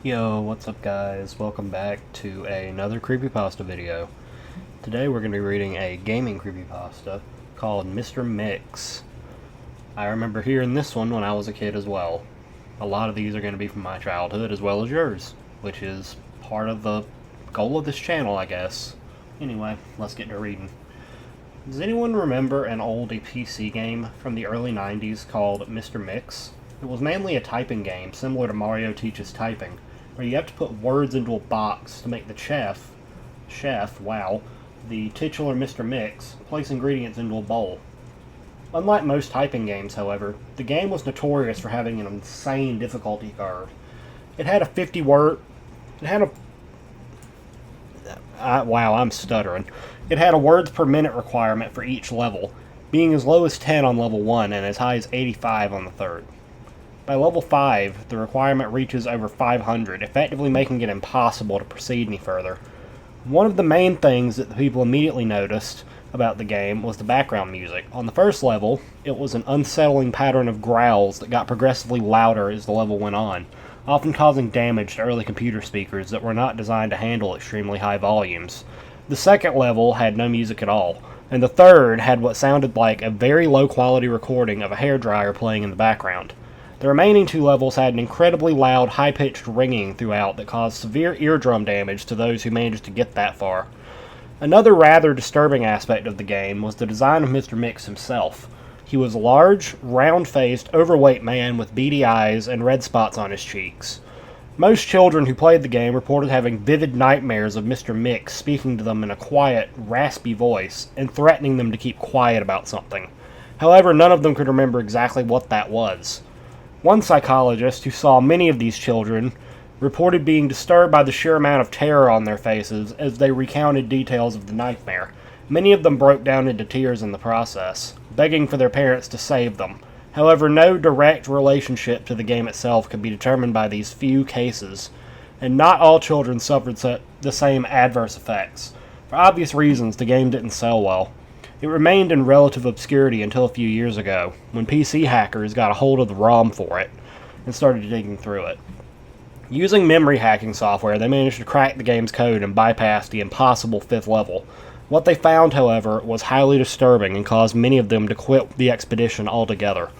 Yo, what's up guys? Welcome back to another creepypasta video. Today we're going to be reading a gaming creepypasta called Mr. Mix. I remember hearing this one when I was a kid as well. A lot of these are going to be from my childhood as well as yours, which is part of the goal of this channel, I guess. Anyway, let's get to reading. Does anyone remember an old PC game from the early 90s called Mr. Mix? It was mainly a typing game similar to Mario Teaches Typing, where you have to put words into a box to make the chef, wow, the titular Mr. Mix, place ingredients into a bowl. Unlike most typing games, however, the game was notorious for having an insane difficulty curve. It had a 50 word, it had a, wow, I'm stuttering. It had a words per minute requirement for each level, being as low as 10 on level 1 and as high as 85 on the third. By level 5, the requirement reaches over 500, effectively making it impossible to proceed any further. One of the main things that the people immediately noticed about the game was the background music. On the first level, it was an unsettling pattern of growls that got progressively louder as the level went on, often causing damage to early computer speakers that were not designed to handle extremely high volumes. The second level had no music at all, and the third had what sounded like a very low quality recording of a hairdryer playing in the background. The remaining two levels had an incredibly loud, high-pitched ringing throughout that caused severe eardrum damage to those who managed to get that far. Another rather disturbing aspect of the game was the design of Mr. Mix himself. He was a large, round-faced, overweight man with beady eyes and red spots on his cheeks. Most children who played the game reported having vivid nightmares of Mr. Mix speaking to them in a quiet, raspy voice and threatening them to keep quiet about something. However, none of them could remember exactly what that was. One psychologist who saw many of these children reported being disturbed by the sheer amount of terror on their faces as they recounted details of the nightmare. Many of them broke down into tears in the process, begging for their parents to save them. However, no direct relationship to the game itself could be determined by these few cases, and not all children suffered the same adverse effects. For obvious reasons, the game didn't sell well. It remained in relative obscurity until a few years ago, when PC hackers got a hold of the ROM for it and started digging through it. Using memory hacking software, they managed to crack the game's code and bypass the impossible 5th level. What they found, however, was highly disturbing and caused many of them to quit the expedition altogether.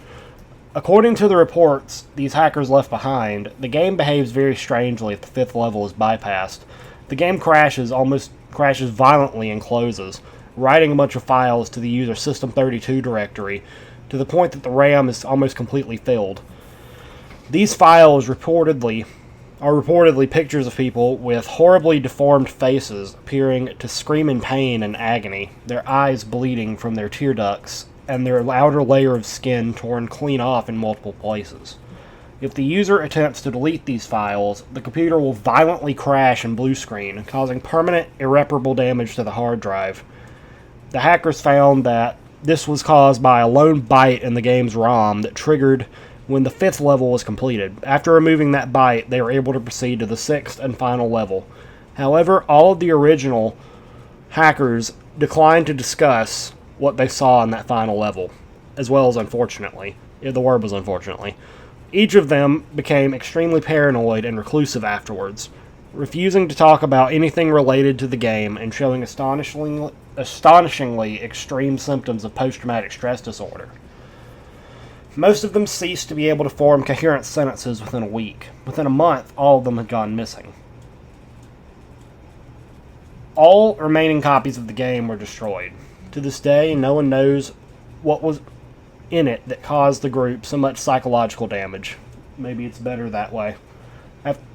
According to the reports these hackers left behind, the game behaves very strangely if the 5th level is bypassed. The game crashes violently and closes, writing a bunch of files to the user System32 directory to the point that the RAM is almost completely filled. These files are reportedly pictures of people with horribly deformed faces appearing to scream in pain and agony, their eyes bleeding from their tear ducts, and their outer layer of skin torn clean off in multiple places. If the user attempts to delete these files, the computer will violently crash and blue screen, causing permanent, irreparable damage to the hard drive. The hackers found that this was caused by a lone byte in the game's ROM that triggered when the 5th level was completed. After removing that byte, they were able to proceed to the 6th and final level. However, all of the original hackers declined to discuss what they saw in that final level, as well as unfortunately. The word was unfortunately. Each of them became extremely paranoid and reclusive afterwards, refusing to talk about anything related to the game and showing astonishingly extreme symptoms of post-traumatic stress disorder. Most of them ceased to be able to form coherent sentences within a week. Within a month, all of them had gone missing. All remaining copies of the game were destroyed. To this day, no one knows what was in it that caused the group so much psychological damage. Maybe it's better that way.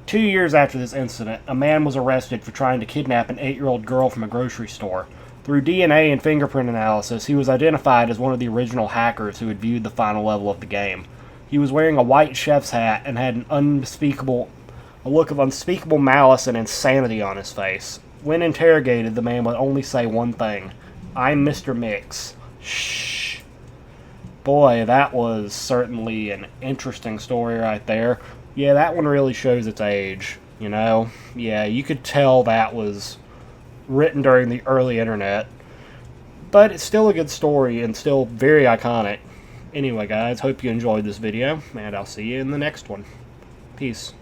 2 years after this incident, a man was arrested for trying to kidnap an 8-year-old girl from a grocery store. Through DNA and fingerprint analysis, he was identified as one of the original hackers who had viewed the final level of the game. He was wearing a white chef's hat and had a look of unspeakable malice and insanity on his face. When interrogated, the man would only say one thing: "I'm Mr. Mix." Shh. Boy, that was certainly an interesting story right there. Yeah, that one really shows its age, you know? Yeah, you could tell that was written during the early internet. But it's still a good story and still very iconic. Anyway, guys, hope you enjoyed this video, and I'll see you in the next one. Peace.